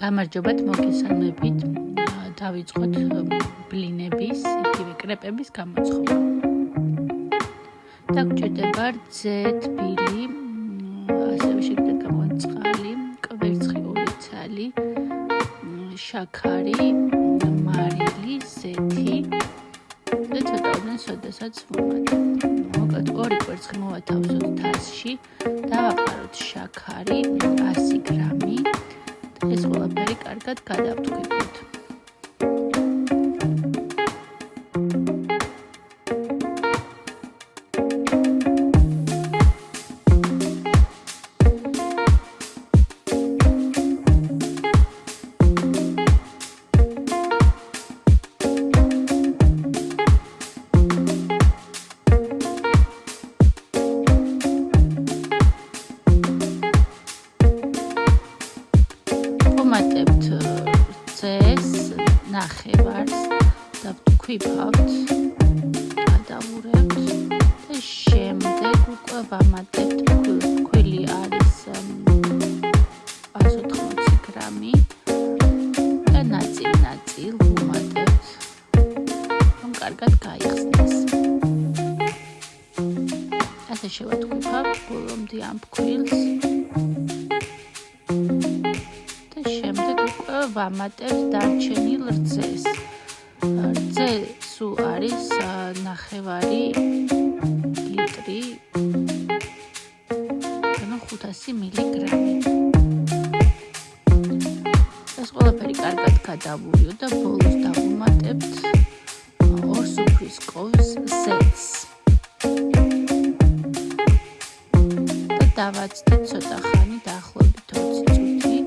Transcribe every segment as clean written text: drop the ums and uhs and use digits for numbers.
გამარჯობათ, მოგესალმებით. დავიწყოთ ბლინების, იგივე კრეპების გამოცხობა. დაგჭირდება რძეთ, ბილი, ასევე შეგიძლიათ გამოყენოთ წყალი, კვერცხი 2 ცალი, შაქარი, მარილი, ზეთი და ცოტა ოდნავ სოდასაც ვუმატებთ. მოკლედ 2 კვერცხი მოვათავსოთ თასში, დავაყაროთ შაქარი 100 გრამი. ეს ყველაფერი კარგად გადავთქვიფოთ. ვუმატებთ რძეს, ნახევარს, დავთქვიფავთ, გადავურევთ და შემდეგ უკვე ვამატებთ ფქვილი არის 180 გრამი და ნაწილ ვუმატებთ, რომ კარგად გაიხსნას. ასე შევათქვიფავთ ბოლომდე ამ ფქვილს. ვამატებთ დარჩენილ რძეს. რძე სულ არის 9 ლიტრი, ანუ 500 მილიგრამი. ეს ყველაფერი კარგად გადავურიოთ და ბოლოს დავუმატებთ 2 სუფრის ყოფს ზეთს. და დავაცდეთ ცოტა ხანი, დაახლოებით 20 წუთი.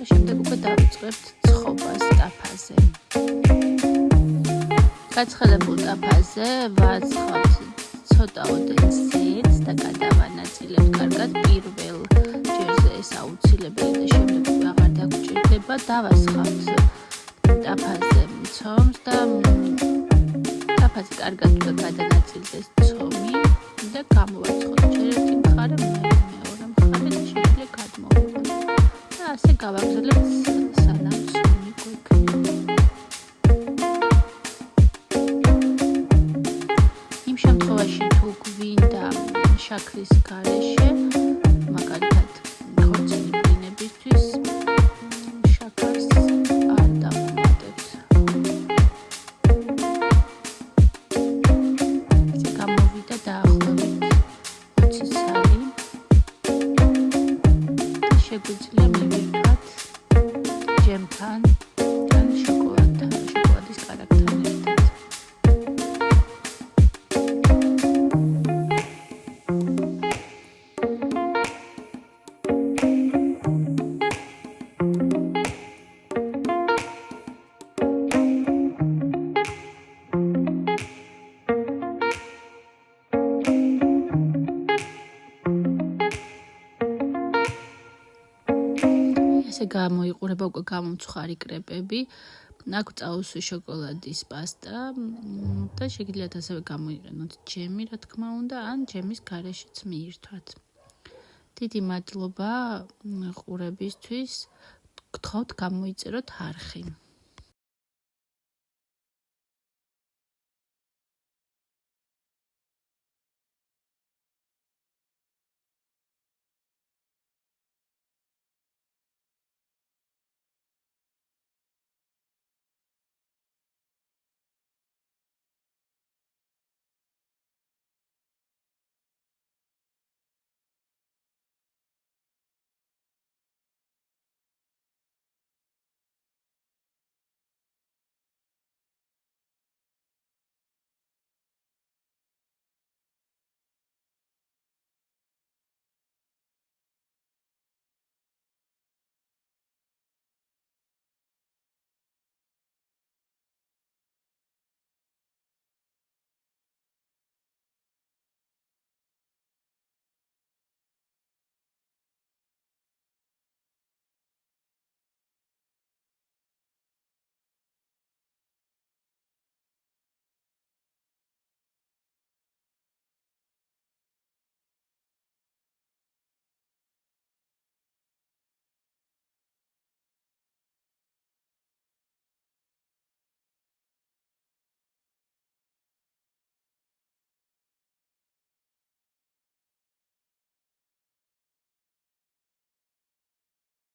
შემდეგ უკვე დავიწყებთ ცხობას ტაფაზე. გაცხელებულ ტაფაზე ვაცხავთ ცოტა ოდენს ზეთს და გადავანაწილებთ კარგად. პირველ ჯერზე ეს აუცილებელი და შემდეგ უკვე აღარ დაგჭირდება. დავასხავთ ტაფაზე მცომს და ტაფაზე კარგად უკვე გადანაწილდეს ცომი და გამოვაცხოთ ერთი მხარე, მეორე მხარე და შეიძლება გადმოვიღოთ. ასე გავაგრძელებთ სანამ ცომი გვექნება. იმ შემთხვევაში თუ გვინდა შაქრის გარეშე, მაგალითად ხორცელი ბლინებისთვის შაქარს არ დავუმატებთ. ესე გამოვიდა დაახლოებით 20 ცალი. შეგვიძლია მივირთვათ ჯემთან ან შოკოლადის კარაქთან ერთად. ესე გამოიყურება უკვე გამომცხარი კრეპები. აქ წაუსვი შოკოლადის პასტა და შეგიძლიათ ასევე გამოიყენოთ ჯემი, რა თქმა უნდა, ან ჯემის გარეშეც მიირთვათ. დიდი მადლობა ყურებისთვის. გთხოვთ გამოიწეროთ არხი.